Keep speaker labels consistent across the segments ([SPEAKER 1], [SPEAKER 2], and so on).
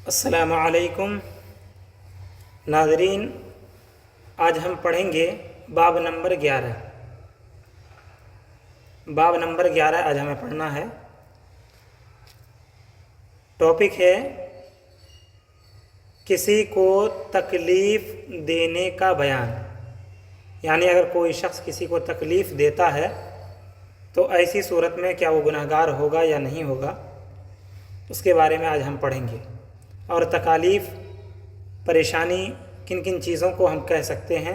[SPEAKER 1] السلام علیکم ناظرین، آج ہم پڑھیں گے باب نمبر 11۔ باب نمبر 11 آج ہمیں پڑھنا ہے۔ ٹاپک ہے کسی کو تکلیف دینے کا بیان، یعنی اگر کوئی شخص کسی کو تکلیف دیتا ہے تو ایسی صورت میں کیا وہ گناہ گار ہوگا یا نہیں ہوگا، اس کے بارے میں آج ہم پڑھیں گے۔ اور تکالیف، پریشانی کن کن چیزوں کو ہم کہہ سکتے ہیں،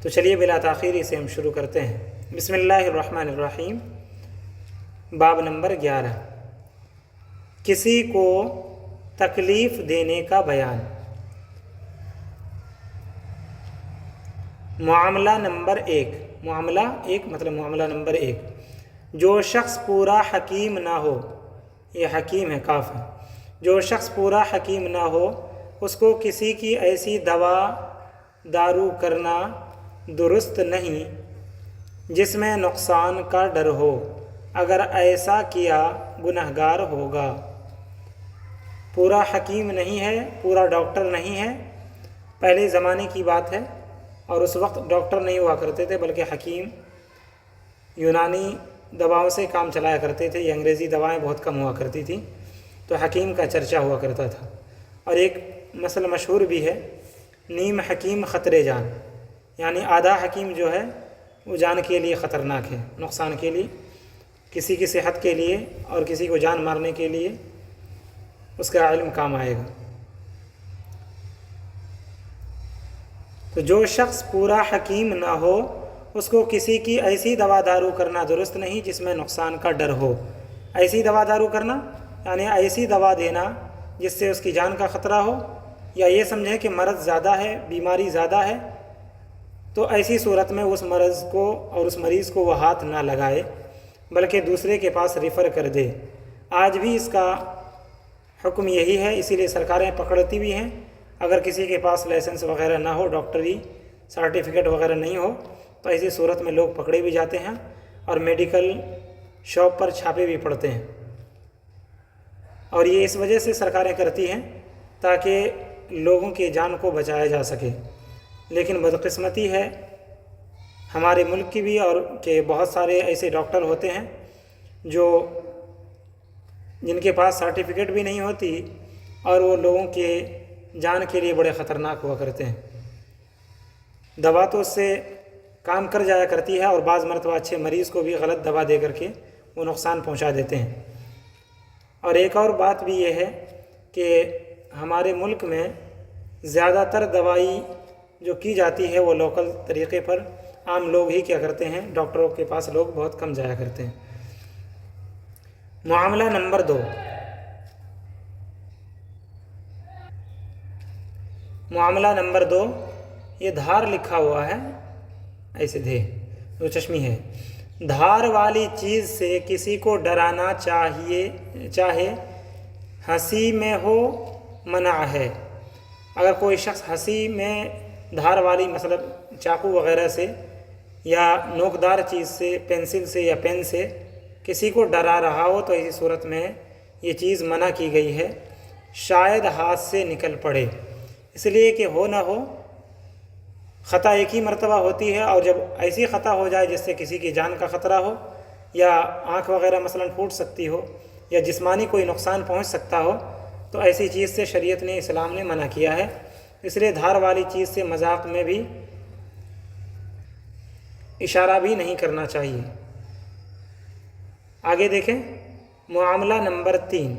[SPEAKER 1] تو چلیے بلا تاخیر اسے ہم شروع کرتے ہیں۔ بسم اللہ الرحمن الرحیم۔ باب نمبر 11، کسی کو تکلیف دینے کا بیان۔ معاملہ نمبر 1، معاملہ 1 مطلب معاملہ نمبر 1، جو شخص پورا حکیم نہ ہو، یہ حکیم ہے، کاف ہے، جو شخص پورا حکیم نہ ہو اس کو کسی کی ایسی دوا دارو کرنا درست نہیں جس میں نقصان کا ڈر ہو، اگر ایسا کیا گناہ گار ہوگا۔ پورا حکیم نہیں ہے، پورا ڈاکٹر نہیں ہے، پہلے زمانے کی بات ہے، اور اس وقت ڈاکٹر نہیں ہوا کرتے تھے بلکہ حکیم یونانی دواؤں سے کام چلایا کرتے تھے، یہ انگریزی دوائیں بہت کم ہوا کرتی تھیں، تو حکیم کا چرچا ہوا کرتا تھا۔ اور ایک مسئلہ مشہور بھی ہے، نیم حکیم خطرے جان، یعنی آدھا حکیم جو ہے وہ جان کے لیے خطرناک ہے، نقصان کے لیے، کسی کی صحت کے لیے اور کسی کو جان مارنے کے لیے اس کا علم کام آئے گا۔ تو جو شخص پورا حکیم نہ ہو اس کو کسی کی ایسی دوا دارو کرنا درست نہیں جس میں نقصان کا ڈر ہو۔ ایسی دوا دارو کرنا یعنی ایسی دوا دینا جس سے اس کی جان کا خطرہ ہو، یا یہ سمجھیں کہ مرض زیادہ ہے، بیماری زیادہ ہے، تو ایسی صورت میں اس مرض کو اور اس مریض کو وہ ہاتھ نہ لگائے بلکہ دوسرے کے پاس ریفر کر دے۔ آج بھی اس کا حکم یہی ہے، اسی لیے سرکاریں پکڑتی بھی ہیں، اگر کسی کے پاس لائسنس وغیرہ نہ ہو، ڈاکٹری سرٹیفکیٹ وغیرہ نہیں ہو، تو ایسی صورت میں لوگ پکڑے بھی جاتے ہیں اور میڈیکل شاپ پر چھاپے بھی پڑتے ہیں۔ اور یہ اس وجہ سے سرکاریں کرتی ہیں تاکہ لوگوں کی جان کو بچایا جا سکے۔ لیکن بدقسمتی ہے ہمارے ملک کی بھی، اور کہ بہت سارے ایسے ڈاکٹر ہوتے ہیں جن کے پاس سرٹیفکیٹ بھی نہیں ہوتی اور وہ لوگوں کے جان کے لیے بڑے خطرناک ہوا کرتے ہیں۔ دوا تو اس سے کام کر جایا کرتی ہے، اور بعض مرتبہ اچھے مریض کو بھی غلط دوا دے کر کے وہ نقصان پہنچا دیتے ہیں۔ اور ایک اور بات بھی یہ ہے کہ ہمارے ملک میں زیادہ تر دوائی جو کی جاتی ہے وہ لوکل طریقے پر عام لوگ ہی کیا کرتے ہیں، ڈاکٹروں کے پاس لوگ بہت کم جایا کرتے ہیں۔ معاملہ نمبر 2، معاملہ نمبر 2، یہ دھار لکھا ہوا ہے، ایسے دو چشمی ہے۔ دھار والی چیز سے کسی کو ڈرانا چاہے ہنسی میں ہو منع ہے۔ اگر کوئی شخص ہنسی میں دھار والی مطلب چاقو وغیرہ سے یا نوکدار چیز سے، پینسل سے یا پین سے کسی کو ڈرا رہا ہو تو ایسی صورت میں یہ چیز منع کی گئی ہے، شاید ہاتھ سے نکل پڑے، اس لیے کہ ہو نہ ہو خطا ایک ہی مرتبہ ہوتی ہے، اور جب ایسی خطا ہو جائے جس سے کسی کی جان کا خطرہ ہو یا آنکھ وغیرہ مثلا پھوٹ سکتی ہو یا جسمانی کوئی نقصان پہنچ سکتا ہو، تو ایسی چیز سے شریعت نے، اسلام نے منع کیا ہے۔ اس لیے دھار والی چیز سے مذاق میں بھی اشارہ بھی نہیں کرنا چاہیے۔ آگے دیکھیں، معاملہ نمبر 3،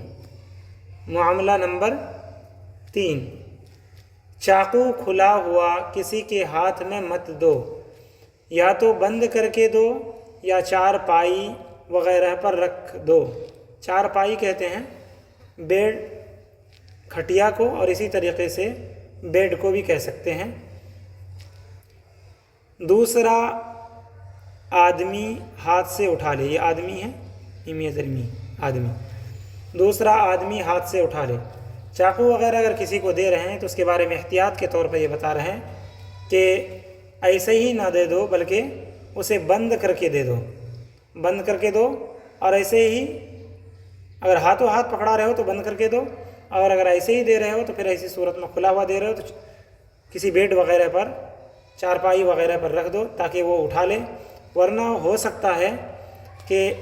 [SPEAKER 1] معاملہ نمبر 3، چاقو کھلا ہوا کسی کے ہاتھ میں مت دو، یا تو بند کر کے دو یا چارپائی وغیرہ پر رکھ دو۔ چارپائی کہتے ہیں بیڈ، کھٹیا کو، اور اسی طریقے سے بیڈ کو بھی کہہ سکتے ہیں۔ دوسرا آدمی ہاتھ سے اٹھا لے، یہ آدمی ہے، آدمی، دوسرا آدمی ہاتھ سے اٹھا لے۔ چاقو وغیرہ اگر کسی کو دے رہے ہیں تو اس کے بارے میں احتیاط کے طور پر یہ بتا رہے ہیں کہ ایسے ہی نہ دے دو بلکہ اسے بند کر کے دے دو، بند کر کے دو، اور ایسے ہی اگر ہاتھوں ہاتھ پکڑا رہے ہو تو بند کر کے دو، اور اگر ایسے ہی دے رہے ہو تو پھر ایسی صورت میں کھلا ہوا دے رہے ہو تو کسی بیڈ وغیرہ پر، چارپائی وغیرہ پر رکھ دو تاکہ وہ اٹھا لے، ورنہ ہو سکتا ہے کہ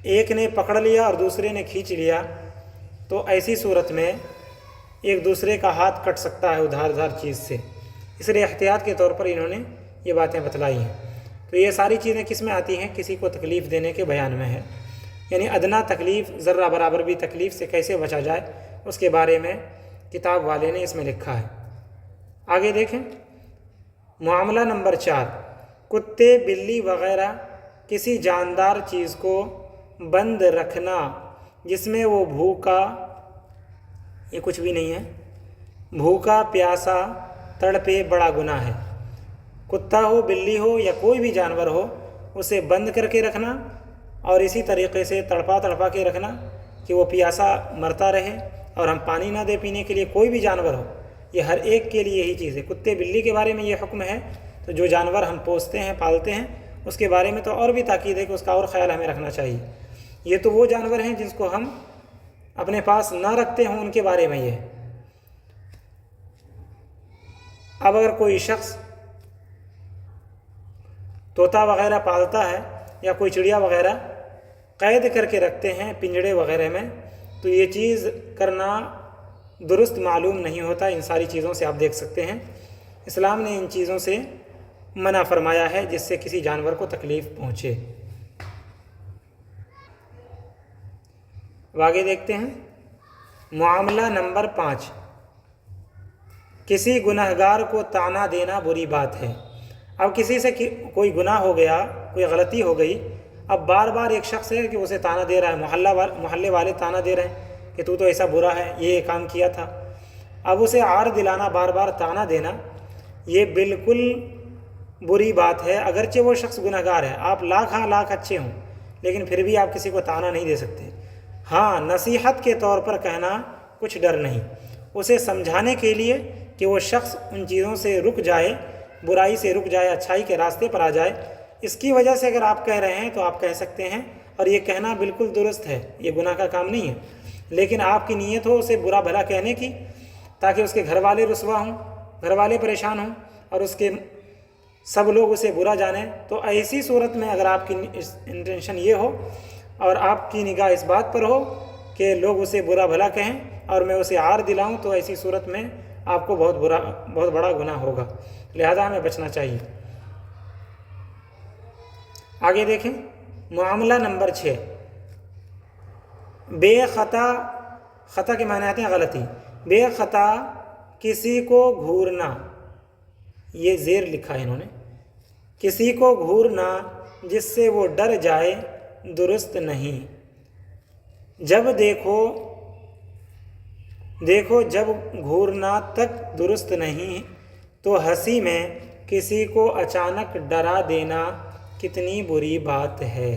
[SPEAKER 1] ایک نے پکڑ لیا اور دوسرے نے کھینچ لیا، تو ایسی صورت میں ایک دوسرے کا ہاتھ کٹ سکتا ہے ادھار دھار چیز سے، اس لیے احتیاط کے طور پر انہوں نے یہ باتیں بتلائی ہیں۔ تو یہ ساری چیزیں کس میں آتی ہیں؟ کسی کو تکلیف دینے کے بیان میں ہے، یعنی ادنا تکلیف، ذرہ برابر بھی تکلیف سے کیسے بچا جائے اس کے بارے میں کتاب والے نے اس میں لکھا ہے۔ آگے دیکھیں، معاملہ نمبر 4، کتے، بلی وغیرہ کسی جاندار چیز کو بند رکھنا جس میں وہ بھوکا، یہ کچھ بھی نہیں ہے، بھوکا پیاسا تڑپے بڑا گناہ ہے۔ کتا ہو، بلی ہو یا کوئی بھی جانور ہو، اسے بند کر کے رکھنا اور اسی طریقے سے تڑپا تڑپا کے رکھنا کہ وہ پیاسا مرتا رہے اور ہم پانی نہ دے پینے کے لیے، کوئی بھی جانور ہو، یہ ہر ایک کے لیے یہی چیز ہے۔ کتے بلی کے بارے میں یہ حکم ہے، تو جو جانور ہم پوستے ہیں، پالتے ہیں، اس کے بارے میں تو اور بھی تاکید ہے کہ اس کا اور خیال ہمیں رکھنا چاہیے۔ یہ تو وہ جانور ہیں جس کو ہم اپنے پاس نہ رکھتے ہوں، ان کے بارے میں یہ ہے۔ اب اگر کوئی شخص طوطا وغیرہ پالتا ہے یا کوئی چڑیا وغیرہ قید کر کے رکھتے ہیں پنجڑے وغیرہ میں، تو یہ چیز کرنا درست معلوم نہیں ہوتا۔ ان ساری چیزوں سے آپ دیکھ سکتے ہیں اسلام نے ان چیزوں سے منع فرمایا ہے جس سے کسی جانور کو تکلیف پہنچے۔ آگے دیکھتے ہیں، معاملہ نمبر 5، کسی گنہگار کو طعنہ دینا بری بات ہے۔ اب کسی سے کوئی گناہ ہو گیا، کوئی غلطی ہو گئی، اب بار بار ایک شخص ہے کہ اسے طعنہ دے رہا ہے، محلے والے طعنہ دے رہے ہیں کہ تو ایسا برا ہے، یہ کام کیا تھا۔ اب اسے عار دلانا، بار بار طعنہ دینا، یہ بالکل بری بات ہے۔ اگرچہ وہ شخص گنہگار ہے، آپ لاکھ اچھے ہوں، لیکن پھر بھی آپ کسی کو طعنہ نہیں دے سکتے۔ ہاں، نصیحت کے طور پر کہنا، کچھ ڈر نہیں، اسے سمجھانے کے لیے کہ وہ شخص ان چیزوں سے رک جائے، برائی سے رک جائے، اچھائی کے راستے پر آ جائے، اس کی وجہ سے اگر آپ کہہ رہے ہیں تو آپ کہہ سکتے ہیں، اور یہ کہنا بالکل درست ہے، یہ گناہ کا کام نہیں ہے۔ لیکن آپ کی نیت ہو اسے برا بھلا کہنے کی تاکہ اس کے گھر والے رسوا ہوں، گھر والے پریشان ہوں اور اس کے سب لوگ اسے برا جانیں، تو ایسی صورت میں اگر آپ کی انٹینشن یہ ہو اور آپ کی نگاہ اس بات پر ہو کہ لوگ اسے برا بھلا کہیں اور میں اسے عار دلاؤں، تو ایسی صورت میں آپ کو بہت بڑا گناہ ہوگا، لہذا ہمیں بچنا چاہیے۔ آگے دیکھیں، معاملہ نمبر 6، بے خطا، خطا کے معنی آتے ہیں غلطی، بے خطا کسی کو گھورنا، یہ زیر لکھا ہے انہوں نے، کسی کو گھورنا جس سے وہ ڈر جائے، درست نہیں۔ جب دیکھو جب گھورنا تک درست نہیں، تو ہنسی میں کسی کو اچانک ڈرا دینا کتنی بری بات ہے۔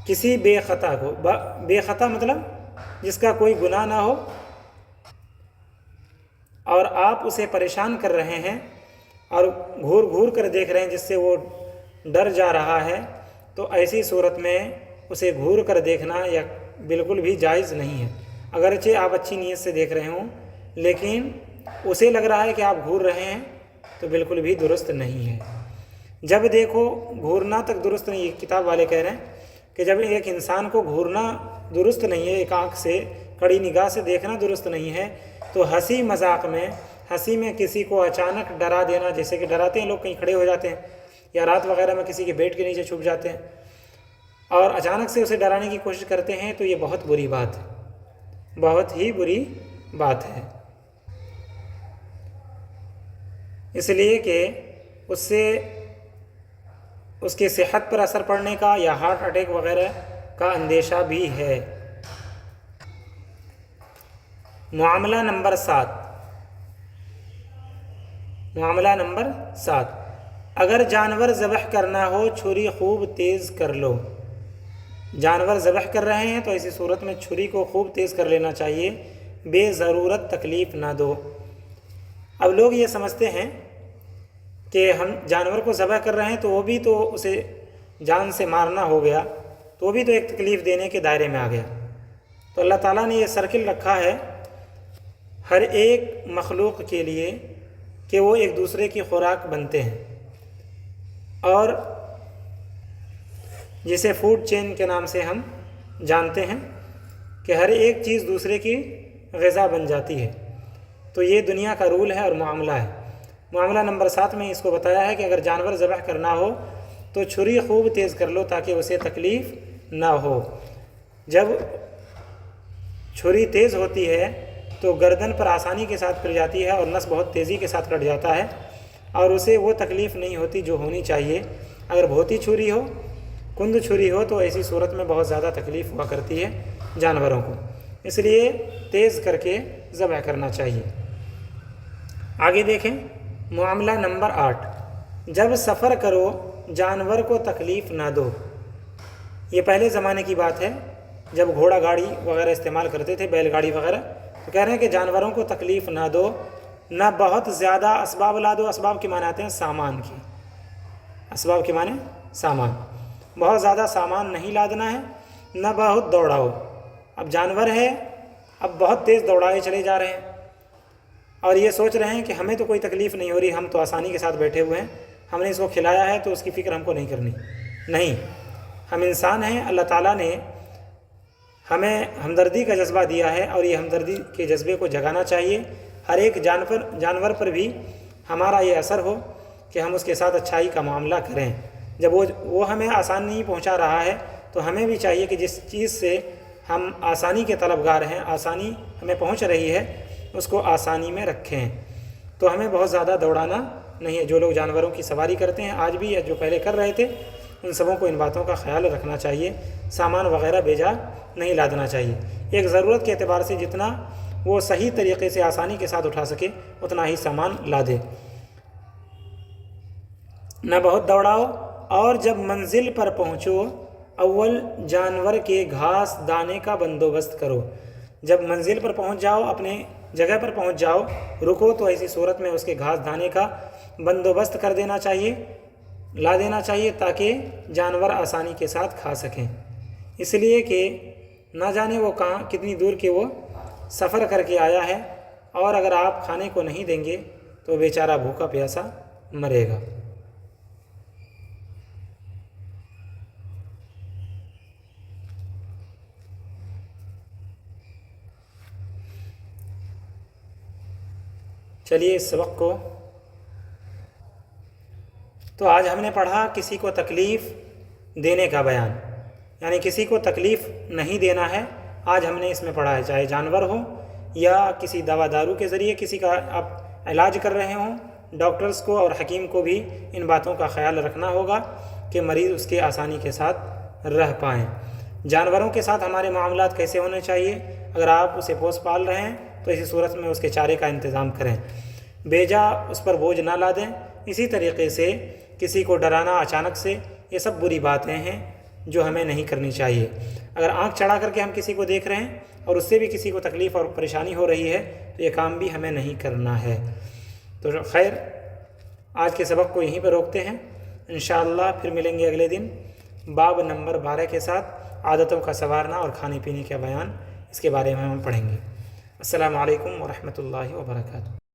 [SPEAKER 1] کسی بے خطا کو، بے خطا مطلب جس کا کوئی گناہ نہ ہو اور آپ اسے پریشان کر رہے ہیں اور گھور کر دیکھ رہے ہیں جس سے وہ ڈر جا رہا ہے، تو ایسی صورت میں اسے گھور کر دیکھنا یا بالکل بھی جائز نہیں ہے۔ اگرچہ آپ اچھی نیت سے دیکھ رہے ہوں، لیکن اسے لگ رہا ہے کہ آپ گھور رہے ہیں، تو بالکل بھی درست نہیں ہے۔ جب دیکھو، گھورنا تک درست نہیں، کتاب والے کہہ رہے ہیں کہ جب ایک انسان کو گھورنا درست نہیں ہے، ایک آنکھ سے کڑی نگاہ سے دیکھنا درست نہیں ہے، تو ہنسی مذاق میں، ہنسی میں کسی کو اچانک ڈرا دینا، جیسے کہ ڈراتے ہیں لوگ، کہیں کھڑے ہو جاتے ہیں یا رات وغیرہ میں کسی کے بیٹ کے نیچے چھپ جاتے ہیں اور اچانک سے اسے ڈرانے کی کوشش کرتے ہیں، تو یہ بہت بری بات ہے، بہت ہی بری بات ہے۔ اس لیے کہ اس سے اس کی صحت پر اثر پڑنے کا یا ہارٹ اٹیک وغیرہ کا اندیشہ بھی ہے۔ معاملہ نمبر 7، معاملہ نمبر 7، اگر جانور ذبح کرنا ہو، چھری خوب تیز کر لو۔ جانور ذبح کر رہے ہیں تو ایسی صورت میں چھری کو خوب تیز کر لینا چاہیے، بے ضرورت تکلیف نہ دو۔ اب لوگ یہ سمجھتے ہیں کہ ہم جانور کو ذبح کر رہے ہیں تو وہ بھی تو اسے جان سے مارنا ہو گیا، تو وہ بھی تو ایک تکلیف دینے کے دائرے میں آ گیا۔ تو اللہ تعالیٰ نے یہ سرکل رکھا ہے ہر ایک مخلوق کے لیے کہ وہ ایک دوسرے کی خوراک بنتے ہیں، اور جسے فوڈ چین کے نام سے ہم جانتے ہیں کہ ہر ایک چیز دوسرے کی غذا بن جاتی ہے۔ تو یہ دنیا کا رول ہے اور معاملہ ہے۔ معاملہ نمبر 7 میں اس کو بتایا ہے کہ اگر جانور ذبح کرنا ہو تو چھری خوب تیز کر لو تاکہ اسے تکلیف نہ ہو۔ جب چھری تیز ہوتی ہے تو گردن پر آسانی کے ساتھ پڑ جاتی ہے اور نس بہت تیزی کے ساتھ کٹ جاتا ہے، اور اسے وہ تکلیف نہیں ہوتی جو ہونی چاہیے۔ اگر بہتی چھری ہو، کند چھری ہو، تو ایسی صورت میں بہت زیادہ تکلیف ہوا کرتی ہے جانوروں کو، اس لیے تیز کر کے ذبح کرنا چاہیے۔ آگے دیکھیں معاملہ نمبر 8، جب سفر کرو جانور کو تکلیف نہ دو۔ یہ پہلے زمانے کی بات ہے جب گھوڑا گاڑی وغیرہ استعمال کرتے تھے، بیل گاڑی وغیرہ، تو کہہ رہے ہیں کہ جانوروں کو تکلیف نہ دو، نہ بہت زیادہ اسباب لا دو۔ اسباب کے معنی آتے ہیں سامان کی، اسباب کے معنی سامان، بہت زیادہ سامان نہیں لادنا ہے، نہ بہت دوڑاؤ۔ اب جانور ہے، اب بہت تیز دوڑائے چلے جا رہے ہیں اور یہ سوچ رہے ہیں کہ ہمیں تو کوئی تکلیف نہیں ہو رہی، ہم تو آسانی کے ساتھ بیٹھے ہوئے ہیں، ہم نے اس کو کھلایا ہے تو اس کی فکر ہم کو نہیں کرنی۔ نہیں، ہم انسان ہیں، اللہ تعالیٰ نے ہمیں ہمدردی کا جذبہ دیا ہے اور یہ ہمدردی کے جذبے کو جگانا چاہیے۔ ہر ایک جانور پر بھی ہمارا یہ اثر ہو کہ ہم اس کے ساتھ اچھائی کا معاملہ کریں۔ جب وہ ہمیں آسانی پہنچا رہا ہے تو ہمیں بھی چاہیے کہ جس چیز سے ہم آسانی کے طلبگار ہیں، آسانی ہمیں پہنچ رہی ہے، اس کو آسانی میں رکھیں۔ تو ہمیں بہت زیادہ دوڑانا نہیں ہے۔ جو لوگ جانوروں کی سواری کرتے ہیں آج بھی یا جو پہلے کر رہے تھے، ان سبوں کو ان باتوں کا خیال رکھنا چاہیے، سامان وغیرہ بیجا نہیں لادنا چاہیے۔ ایک ضرورت کے اعتبار سے جتنا وہ صحیح طریقے سے آسانی کے ساتھ اٹھا سکے اتنا ہی سامان لادے، نہ بہت دوڑاؤ۔ اور جب منزل پر پہنچو اول جانور کے گھاس دانے کا بندوبست کرو۔ جب منزل پر پہنچ جاؤ، اپنے جگہ پر پہنچ جاؤ، رکو، تو ایسی صورت میں اس کے گھاس دانے کا بندوبست کر دینا چاہیے، لا دینا چاہیے، تاکہ جانور آسانی کے ساتھ کھا سکیں۔ اس لیے کہ نہ جانے وہ کہاں کتنی دور کے وہ سفر کر کے آیا ہے، اور اگر آپ کھانے کو نہیں دیں گے تو بیچارہ بھوکا پیاسا مرے گا۔ چلیے اس سبق کو، تو آج ہم نے پڑھا کسی کو تکلیف دینے کا بیان، یعنی کسی کو تکلیف نہیں دینا ہے۔ آج ہم نے اس میں پڑھا ہے، چاہے جانور ہو یا کسی دوا دارو کے ذریعے کسی کا آپ علاج کر رہے ہوں، ڈاکٹرز کو اور حکیم کو بھی ان باتوں کا خیال رکھنا ہوگا کہ مریض اس کے آسانی کے ساتھ رہ پائیں۔ جانوروں کے ساتھ ہمارے معاملات کیسے ہونے چاہیے؟ اگر آپ اسے پوس پال رہے ہیں تو اسی صورت میں اس کے چارے کا انتظام کریں، بیجا اس پر بوجھ نہ لا دیں۔ اسی طریقے سے کسی کو ڈرانا اچانک سے، یہ سب بری باتیں ہیں جو ہمیں نہیں کرنی چاہیے۔ اگر آنکھ چڑھا کر کے ہم کسی کو دیکھ رہے ہیں اور اس سے بھی کسی کو تکلیف اور پریشانی ہو رہی ہے تو یہ کام بھی ہمیں نہیں کرنا ہے۔ تو خیر، آج کے سبق کو یہیں پہ روکتے ہیں، انشاءاللہ پھر ملیں گے اگلے دن باب نمبر 12 کے ساتھ، عادتوں کا سنوارنا اور کھانے پینے کا بیان، اس کے بارے میں ہم پڑھیں گے۔ السلام علیکم ورحمۃ اللہ وبرکاتہ۔